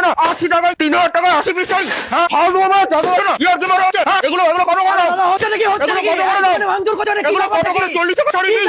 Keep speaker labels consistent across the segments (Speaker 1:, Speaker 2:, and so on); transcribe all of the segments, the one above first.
Speaker 1: না 80 টাকায় 3000 টাকায় 80 পিস শাড়ি। হ্যাঁ ফালতু আমার দাদা ইয়ার কি মারা হচ্ছে? এগুলো কত করে দাও?
Speaker 2: দাদা হচ্ছে নাকি
Speaker 1: এগুলো কত করে দাও?
Speaker 2: ভাঙচুর করছে নাকি?
Speaker 1: এগুলো কত করে? 40 টাকা শাড়ি পিস।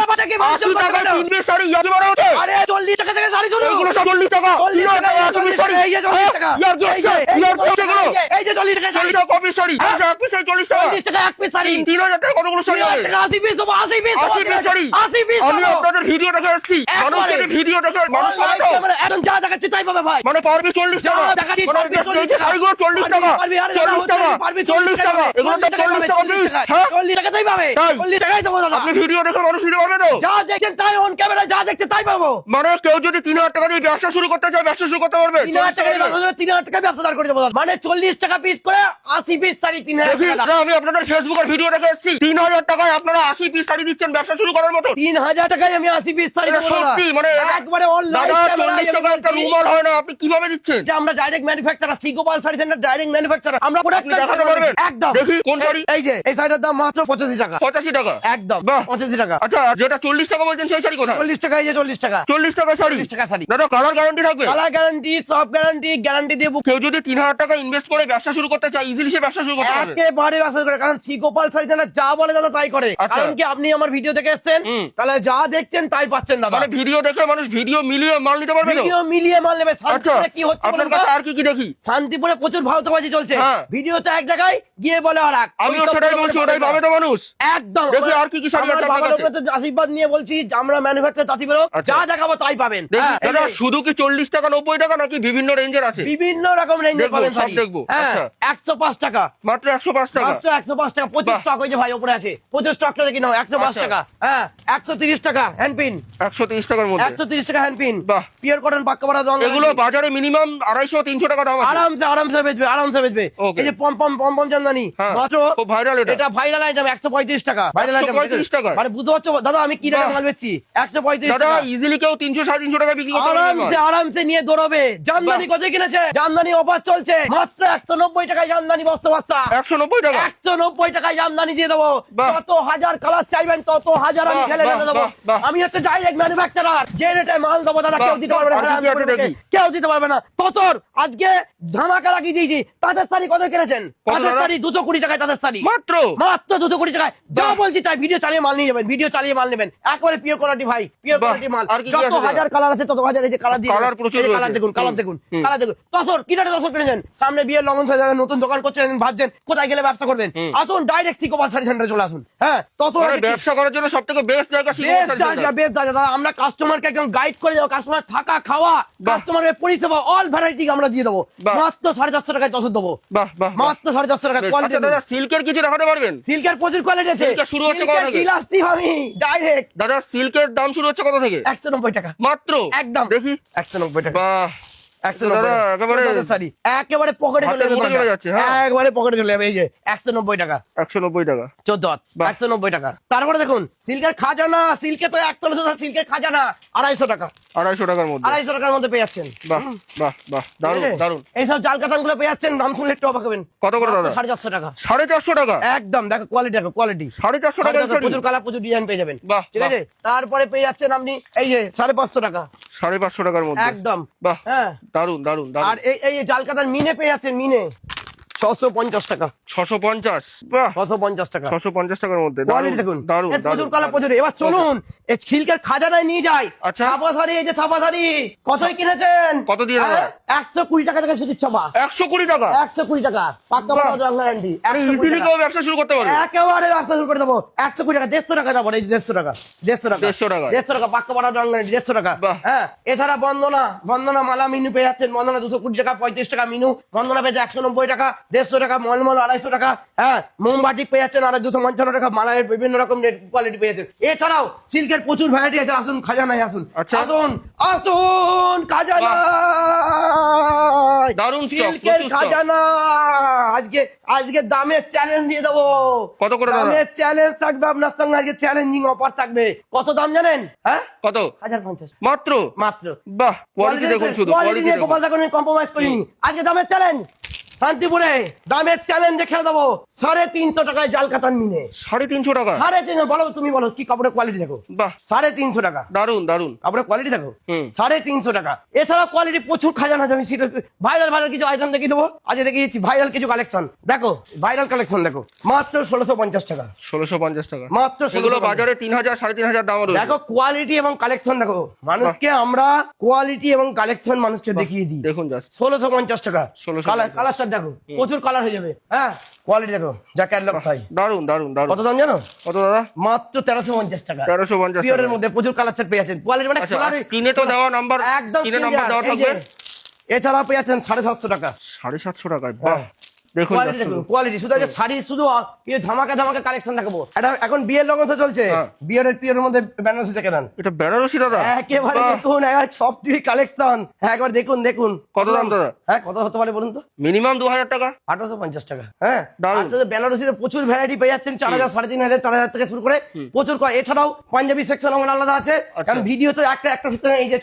Speaker 1: 80 টাকায় 3 পিস শাড়ি ইয়ার কি মারা হচ্ছে?
Speaker 2: আরে 40 টাকা থেকে শাড়ি শুরু।
Speaker 1: এগুলো সব 40 টাকা।
Speaker 2: 40 টাকা
Speaker 1: 80 পিস শাড়ি।
Speaker 2: এই যে 40 টাকা।
Speaker 1: ইয়ার কি হচ্ছে? ইয়ার কি হচ্ছে এগুলো?
Speaker 2: এই যে 40 টাকা শাড়ি।
Speaker 1: 40 টাকা কপি শাড়ি। এক পিস শাড়ি 40 টাকা।
Speaker 2: 40 টাকা এক পিস শাড়ি।
Speaker 1: 3000 টাকা কতগুলো শাড়ি হবে?
Speaker 2: 80 পিস দেবো 80 পিস
Speaker 1: 80 পিস শাড়ি।
Speaker 2: 80 পিস
Speaker 1: আমি আপনাদের ভিডিও দেখে এসেছি। মানুষ যদি ভিডিও দেখে মানুষ পাবে তো।
Speaker 2: এখন যা দেখাচ্ছি তাই পাবে ভাই।
Speaker 1: মানে পারবি 40 টাকা।
Speaker 2: দেখাচ্ছি,
Speaker 1: মানে
Speaker 2: পারবি 40 টাকা।
Speaker 1: শাড়িগুলো 40 টাকা।
Speaker 2: পারবি, আরে
Speaker 1: 40 টাকা।
Speaker 2: পারবি
Speaker 1: 40 টাকা। এগুলো তো 40 টাকা পিস। হ্যাঁ
Speaker 2: 40 টাকাতেই পাবে।
Speaker 1: তাই?
Speaker 2: 40 টাকাই দেবো দাদা।
Speaker 1: আপনি ভিডিও দেখে মানুষ নিতে পারবে তো?
Speaker 2: যা দেখছেন তাই অন ক্যামেরায় যা দেখছে তাই পাবো।
Speaker 1: মানে কেউ যদি 3000 টাকা দিয়ে ব্যবসা শুরু করতে চায় ব্যবসা শুরু করতে পারবে?
Speaker 2: 3000 টাকা 3000 টাকা ব্যবসা দাঁড় করে দেবো দাদা। মানে 40 টাকা পিস করে 80 পিস শাড়ি 3000
Speaker 1: দেখি,
Speaker 2: টাকা।
Speaker 1: না, আমি আপনাদের ফেসবুকের ভিডিও দেখে এসেছি 3000 টাকায় আপনারা 80 পিস শাড়ি দিচ্ছেন ব্যবসা শুরু করার মতো।
Speaker 2: 3000 টাকায় আমি 80 পিস শাড়ি
Speaker 1: এটা
Speaker 2: দেবো দাদা।
Speaker 1: সত্যি মানে
Speaker 2: একবারে অনলাইন
Speaker 1: দাদা 40 টাকা একটা রুমাল হয় না, আপনি কিভাবে দিচ্ছেন?
Speaker 2: আমরা ডাইরেক্ট ম্যানুফ্যাকচারার সিগোপাল শাড়ি সেন্টার ডাইরেক্ট ম্যানুফ্যাকচারার। আমরা
Speaker 1: আপনি দেখাতে পারবেন?
Speaker 2: একদম।
Speaker 1: দেখি কোন শাড়ি?
Speaker 2: এই যে এই শাড়িটার দাম মাত্র 85 টাকা।
Speaker 1: 85 টাকা।
Speaker 2: একদম
Speaker 1: বাহ।
Speaker 2: 85 টাকা।
Speaker 1: আচ্ছা যেটা 40 টাকা বলছেন সেই শাড়ি কোথায়?
Speaker 2: 40 টাকা এই যে 40 টাকা।
Speaker 1: 40 টাকা শাড়ি।
Speaker 2: 40 টাকা শাড়ি।
Speaker 1: দাদা কালার গ্যারান্টি থাকবে?
Speaker 2: কালার গ্যারান্টি, সব গ্যারান্টি, গ্যারান্টি দিয়ে বুক।
Speaker 1: কেউ যদি 3000 টাকা ইনভেস্ট করে ব্যবসা শুরু করতে চায় ইজিলি সে ব্যবসা শুরু করতে পারবে।
Speaker 2: একেবারে ব্যবসা করে, কারণ সিগোপাল শাড়ি সেন্টার যা বলে দাদা তাই করে।
Speaker 1: আচ্ছা।
Speaker 2: কারণ কি আপনি আমার ভিডিও দেখে এসেছেন, তাহলে যা দেখছেন তাই পাচ্ছেন দাদা।
Speaker 1: মানে ভিডিও দেখে মানুষ ভিডিও মিলিয়ে মাল নিতে পারবে তো?
Speaker 2: ভিডিও মিলিয়ে মাল নেবে।
Speaker 1: আচ্ছা
Speaker 2: শান্তিপুরে কি হচ্ছে
Speaker 1: আপনার
Speaker 2: বলুন তো?
Speaker 1: কাছে আর কি কি দেখি?
Speaker 2: শান্তিপুরে প্রচুর ভাওতাবাজি চলছে।
Speaker 1: হ্যাঁ।
Speaker 2: ভিডিওতে এক জায়গায় গিয়ে বলে আর এক।
Speaker 1: আমিও সেটাই বলছি, ওটাই পাবে তো মানুষ।
Speaker 2: একদম।
Speaker 1: দেখি আর কি কি শাড়ি আছে আপনার কাছে?
Speaker 2: আমার তো আশীর্বাদ নিয়ে বলছি যে আমরা ম্যানুফ্যাকচার জাতি বেরো,
Speaker 1: আচ্ছা।
Speaker 2: যা দেখাবো তাই পাবেন।
Speaker 1: দেখি
Speaker 2: হ্যাঁ, এই
Speaker 1: দাদা
Speaker 2: যে
Speaker 1: শুধু কি 40 টাকা 90 টাকা নাকি বিভিন্ন রেঞ্জের আছে?
Speaker 2: বিভিন্ন রকম রেঞ্জে
Speaker 1: দেখবো,
Speaker 2: পাবেন
Speaker 1: সব
Speaker 2: শাড়ি।
Speaker 1: দেখবো।
Speaker 2: হ্যাঁ,
Speaker 1: আচ্ছা।
Speaker 2: 105 টাকা।
Speaker 1: মাত্র 105 টাকা।
Speaker 2: মাত্র 105 টাকা। 25
Speaker 1: বাহ।
Speaker 2: স্টক হয়েছে ভাই, উপরে আছে 25 স্টকটা দেখি নাও। 105
Speaker 1: আচ্ছা।
Speaker 2: টাকা। হ্যাঁ 130 টাকা হ্যান্ডপিন।
Speaker 1: 130 টাকার মধ্যে
Speaker 2: 130 টাকা হ্যান্ডপিন।
Speaker 1: বাহ।
Speaker 2: পিওর কটন পাক্কা পাড়া রং।
Speaker 1: এগুলো বাজারে মিনিমাম 250-300 টাকা দাম আছে।
Speaker 2: আরামসে বেচবে, আরামসে বেচবে।
Speaker 1: Okay.
Speaker 2: এই যে পম জামদানি
Speaker 1: হ্যাঁ,
Speaker 2: মাত্র
Speaker 1: খুব ভাইরাল এটা।
Speaker 2: এটা ভাইরাল আইটেম 135 টাকা। ভাইরাল আইটেম
Speaker 1: 135 টাকা।
Speaker 2: মানে বুঝতে পারছো দাদা আমি কি রেটে
Speaker 1: বাহ।
Speaker 2: মাল বেচছি? 135
Speaker 1: দাদা
Speaker 2: টাকা।
Speaker 1: ইজিলি কেউ 300-350 টাকা বিক্রি করতে পারবে।
Speaker 2: আরামসে নিয়ে দৌড়বে। জামদানি কত কিনেছে? জামদানি অফার চলছে মাত্র 190 টাকায় জামদানি বস্তা
Speaker 1: 190 টাকা।
Speaker 2: 190 টাকায় জামদানি দিয়ে দেবো।
Speaker 1: বাহ।
Speaker 2: যত হাজার কালার চাইবেন তত হাজার আমি
Speaker 1: বাহ,
Speaker 2: ঢেলে
Speaker 1: বাহ,
Speaker 2: ঢেলে দেবো।
Speaker 1: বাহ, বাহ।
Speaker 2: আমি হচ্ছে ডাইরেক্ট ম্যানুফ্যাকচারার, যে রেটে মাল দেবো দাদা
Speaker 1: বাহ,
Speaker 2: কেউ দিতে পারবে না।
Speaker 1: আর কি কি আছে দেখি?
Speaker 2: কেউ দিতে পারবে না। ততর আজকে ধামাকা লাগিয়ে দিয়েছি। তাদের শাড়ি কত কিনেছেন?
Speaker 1: কত
Speaker 2: তাদের
Speaker 1: দাদা?
Speaker 2: শাড়ি 220 টাকায়। তাদের শাড়ি
Speaker 1: মাত্র
Speaker 2: মাত্র 220 টাকায়। যা
Speaker 1: বাহ।
Speaker 2: বলছি তাই, ভিডিও চালিয়ে মাল নিয়ে যাবেন, ভিডিও চালিয়ে মাল নেবেন। একবারে পিওর কোয়ালিটি ভাই, পিওর
Speaker 1: বাহ।
Speaker 2: কোয়ালিটি মাল।
Speaker 1: আর কি কি
Speaker 2: যত
Speaker 1: আছে দাদা?
Speaker 2: হাজার কালার আছে তত হাজার এই যে কালার দিয়ে
Speaker 1: কালার প্রচুর
Speaker 2: কালার
Speaker 1: রয়েছে।
Speaker 2: দেখুন, কালার
Speaker 1: হুম,
Speaker 2: দেখুন,
Speaker 1: হুম।
Speaker 2: কালার দেখুন। তসর কিনারে তসর কিনেছেন, সামনে বিয়ের লগন সাজানো নতুন দোকান করছেন, ভাবছেন কোথায় গেলে ব্যবসা করবেন, আসুন ডাইরেক্ট সিকোপাল শাড়ি সেন্টারে চলে আসুন। হ্যাঁ তসর
Speaker 1: মানে ব্যবসা করার জন্য সবথেকে বেস্ট জায়গা
Speaker 2: বেশ জায়গা, বেশ জায়গা দাদা। আমরা কাস্টমারকে একদম গাইড করে যাবো। কাস্টমার থাকা খাওয়া, কাস্টমারের পরিষেবা অল ভ্যারাইটি আমরা দিয়ে দেবো।
Speaker 1: বাহ।
Speaker 2: মাত্র 450 টাকায় তসর দেবো।
Speaker 1: বাহ বাহ বাহ।
Speaker 2: মাত্র 450 টাকা
Speaker 1: বেশ।
Speaker 2: কোয়ালিটি।
Speaker 1: আচ্ছা দাদা সিল্কের কিছু দেখাতে পারবেন?
Speaker 2: সিল্কের প্রচুর কোয়ালিটি আছে।
Speaker 1: সিল্কের শুরু হচ্ছে কত থেকে?
Speaker 2: ইলাস্টিক আমি ডাইরেক্ট
Speaker 1: দাদা সিল্কের দাম শুরু হচ্ছে কত থেকে?
Speaker 2: 190 টাকা
Speaker 1: মাত্র
Speaker 2: একদম।
Speaker 1: দেখি
Speaker 2: 190 টাকা।
Speaker 1: বাহ
Speaker 2: 190
Speaker 1: দাদা,
Speaker 2: টাকা।
Speaker 1: একেবারে-
Speaker 2: শাড়ি একেবারে পকেটে
Speaker 1: হাতের
Speaker 2: চলে
Speaker 1: মধ্যে
Speaker 2: যাবে।
Speaker 1: চলে যাচ্ছে, হ্যাঁ।
Speaker 2: একবারে পকেটে চলে যাবে। এই যে 190 টাকা
Speaker 1: 190 টাকা
Speaker 2: 14
Speaker 1: বাহ।
Speaker 2: 190 টাকা। তারপরে দেখুন সিল্কের খাজানা, সিল্কে তো একতলা সিল্কের খাজানা 250 টাকা।
Speaker 1: 250 টাকার মধ্যে
Speaker 2: 250 টাকার মধ্যে পেয়ে যাচ্ছেন।
Speaker 1: বাহ বাহ বাহ দারুণ
Speaker 2: ঠিক আছে?
Speaker 1: দারুণ।
Speaker 2: এইসব জাল কাতান গুলো পেয়ে যাচ্ছেন, নাম শুনলে একটু অবাক হবেন।
Speaker 1: কত করে দাদা?
Speaker 2: 450 টাকা
Speaker 1: 450 টাকা।
Speaker 2: একদম। দেখো কোয়ালিটি, দেখো কোয়ালিটি।
Speaker 1: 450 টাকা
Speaker 2: প্রচুর কালার, প্রচুর ডিজাইন পেয়ে যাবেন।
Speaker 1: বাহ,
Speaker 2: ঠিক
Speaker 1: বাহ।
Speaker 2: আছে। তারপরে পেয়ে যাচ্ছেন আপনি এই যে 550 টাকা
Speaker 1: 550 টাকার মধ্যে
Speaker 2: একদম।
Speaker 1: বাহ
Speaker 2: হ্যাঁ।
Speaker 1: দারুণ দারুণ
Speaker 2: আর
Speaker 1: দারুণ।
Speaker 2: এই এই জাল কাতান মিনে পেয়ে যাচ্ছেন, মিনে 650 টাকা
Speaker 1: 650 বাহ
Speaker 2: 650 টাকা
Speaker 1: 650 টাকার মধ্যে
Speaker 2: কোয়ালিটি দেখুন।
Speaker 1: দারুণ
Speaker 2: এর প্রচুর
Speaker 1: দারুণ
Speaker 2: কালার, প্রচুর। এবার চলুন এই সিল্কের খাজানায় নিয়ে যাই।
Speaker 1: আচ্ছা।
Speaker 2: ছাপা শাড়ি, এই যে ছাপা শাড়ি কতই কিনেছেন?
Speaker 1: কত দিয়ে দাদা?
Speaker 2: 120 টাকা থেকে শুধু ছাপা।
Speaker 1: 120 টাকা।
Speaker 2: 120 টাকা পাক্কা
Speaker 1: বাহ।
Speaker 2: বড় গ্যারান্টি।
Speaker 1: ইজিলি কেউ ব্যবসা শুরু করতে পারবে।
Speaker 2: একেবারে ব্যবসা শুরু করে দেবো। 120 টাকা 150 টাকা যাবো। এই 150 টাকা 150 টাকা
Speaker 1: 150 টাকা।
Speaker 2: 150 টাকা পাক্কা বড় গ্যারান্টি 150 টাকা।
Speaker 1: বাহ।
Speaker 2: হ্যাঁ এছাড়া বন্দনা মালা মিনু পেয়ে যাচ্ছেন। বন্দনা 220 টাকা 35 টাকা মিনু। বন্দনা পেয়েছে 190 টাকা 150 টাকা। মলমল 250 টাকা। হ্যাঁ মোমবাটি পেয়ে যাচ্ছেন আর 255 টাকা। মালায়ের বিভিন্ন রকম কোয়ালিটি পেয়ে যাচ্ছেন। এছাড়াও সিল্কের প্রচুর ভ্যারাইটি আছে। আসুন খাজানায় আসুন।
Speaker 1: আচ্ছা।
Speaker 2: আসুন আসুন খাজানায়।
Speaker 1: দারুণ stock,
Speaker 2: সিল্কের
Speaker 1: প্রচুর stock।
Speaker 2: খাজানা। আজকে দামের চ্যালেঞ্জ দিয়ে দেবো।
Speaker 1: কত করে দাদা?
Speaker 2: দামের চ্যালেঞ্জ থাকবে আপনার সঙ্গে। আজকে চ্যালেঞ্জিং অফার থাকবে। কত দাম জানেন? হ্যাঁ
Speaker 1: কত?
Speaker 2: 1050
Speaker 1: মাত্র
Speaker 2: মাত্র।
Speaker 1: বাহ কোয়ালিটি দেখুন শুধু
Speaker 2: কোয়ালিটি
Speaker 1: কোয়ালিটি
Speaker 2: নিয়ে
Speaker 1: দেখুন।
Speaker 2: গোপাল দেখুন, কম্প্রোমাইজ করিনি। আজকে দামের চ্যালেঞ্জ শান্তিপুরে দামের চ্যালেঞ্জে খেলে দেবো 350 টাকায় জাল কাতান মিনে।
Speaker 1: 350 টাকা?
Speaker 2: 350, বলো তুমি বলো কি কাপড়ের কোয়ালিটি দেখো।
Speaker 1: বাহ,
Speaker 2: 350 টাকা,
Speaker 1: দারুন দারুন।
Speaker 2: কাপড়ের কোয়ালিটি দেখো।
Speaker 1: হুম।
Speaker 2: 350 টাকা। এছাড়া কোয়ালিটি প্রচুর খাজানা আছে, আমি ভাইরাল কিছু আইটেম দেখিয়ে দেবো। আজ দেখিয়েছি ভাইরাল কিছু কালেকশন, দেখো ভাইরাল কালেকশন দেখো, মাত্র 1650 টাকা।
Speaker 1: 1650 টাকা
Speaker 2: মাত্র
Speaker 1: এগুলো
Speaker 2: 1650
Speaker 1: বাজারে 3000 3500 দাম রয়েছে।
Speaker 2: দেখো কোয়ালিটি এবং কালেকশন দেখো, মানুষকে আমরা কোয়ালিটি এবং কালেকশন মানুষকে দেখিয়ে দিই।
Speaker 1: দেখুন জাস্ট
Speaker 2: 1650 টাকা।
Speaker 1: 1650
Speaker 2: কালার চার্ট দেখো, প্রচুর কালার হয়ে যাবে। হ্যাঁ, কোয়ালিটি দেখো, যা ক্যাটালগ তাই।
Speaker 1: দারুন দারুন দারুন।
Speaker 2: কত দাম জানো?
Speaker 1: কত দাদা?
Speaker 2: মাত্র 1350 টাকা।
Speaker 1: 1350
Speaker 2: পিওরের
Speaker 1: টাকা।
Speaker 2: মধ্যে প্রচুর কালার চার্ট পেয়ে যাচ্ছেন। কোয়ালিটি মানে
Speaker 1: আচ্ছা,
Speaker 2: কালারে
Speaker 1: স্ক্রিনে তো দেওয়া নাম্বার,
Speaker 2: একদম
Speaker 1: স্ক্রিনে নাম্বার দেওয়া থাকবে।
Speaker 2: এছাড়া পেয়ে যাচ্ছেন 750 টাকা।
Speaker 1: 750 টাকায়? বাহ, দেখুন
Speaker 2: কোয়ালিটি
Speaker 1: just
Speaker 2: দেখুন,
Speaker 1: শুধু।
Speaker 2: কোয়ালিটি শুধু আজকে শাড়ি শুধু কিছু ধামাকা কালেকশন দেখাবো। এটা এখন বিয়ের লগন তো চলছে,
Speaker 1: হ্যাঁ।
Speaker 2: বিয়ের মধ্যে বেনারসি দেখে নেন।
Speaker 1: এটা বেনারসি দাদা?
Speaker 2: একেবারে
Speaker 1: বাহ,
Speaker 2: দেখুন, একবার সফট কালেকশন, একবার দেখুন।
Speaker 1: কত দাম দাদা?
Speaker 2: হ্যাঁ, কত হতে পারে বলুন তো?
Speaker 1: মিনিমাম 2000 টাকা।
Speaker 2: 1850 টাকা। হ্যাঁ,
Speaker 1: দারুণ।
Speaker 2: আর তো বেনারসিতে প্রচুর ভ্যারাইটি পেয়ে যাচ্ছেন, 4000 3500 4000 থেকে শুরু করে প্রচুর। এছাড়াও পাঞ্জাবি সেকশন আমার আলাদা আছে,
Speaker 1: আচ্ছা।
Speaker 2: কারণ ভিডিওতে একটা সেকশন এই যে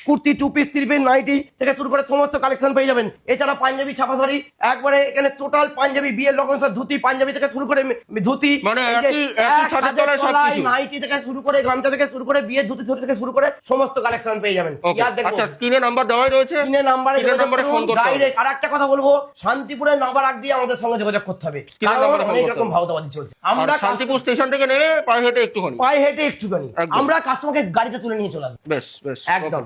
Speaker 2: কুর্তি 2 পিস 3 পিস নাইটি থেকে শুরু করে সমস্ত কালেকশন পেয়ে যাবেন। এছাড়া পাঞ্জাবি ছাপা শাড়ি, একবারে এখানে টোটাল পাঞ্জাবি বিয়ের লগন ধুতি পাঞ্জাবি থেকে শুরু করে ধুতি,
Speaker 1: মানে
Speaker 2: এই যে
Speaker 1: একই ছাদের তলায় সবকিছু।
Speaker 2: নাইটি থেকে শুরু করে গামছা থেকে শুরু করে বিয়ের ধুতি থেকে শুরু করে সমস্ত কালেকশন পেয়ে যাবেন।
Speaker 1: Okay,
Speaker 2: ইয়ার দেখুন,
Speaker 1: আচ্ছা, স্ক্রিনে নাম্বার দেওয়াই রয়েছে।
Speaker 2: স্ক্রিনের নাম্বারে ফোন করতে
Speaker 1: হবে।
Speaker 2: ডাইরেক্ট। আর একটা কথা বলবো, শান্তিপুরের নাম্বার আগ দিয়ে আমাদের সঙ্গে যোগাযোগ করতে হবে,
Speaker 1: স্ক্রিনের
Speaker 2: কারণ
Speaker 1: নাম্বারে ফোন
Speaker 2: অনেক
Speaker 1: করতে
Speaker 2: রকম
Speaker 1: হবে।
Speaker 2: ভাওতাবাজি চলছে।
Speaker 1: আর
Speaker 2: আমরা
Speaker 1: শান্তিপুর স্টেশন থেকে নেমে পায়ে হেঁটে একটুখানি,
Speaker 2: পায়ে হেঁটে একটুখানি
Speaker 1: একদম।
Speaker 2: আমরা কাস্টমারকে গাড়িতে তুলে নিয়ে চলে আসবো।
Speaker 1: বেশ বেশ,
Speaker 2: একদম।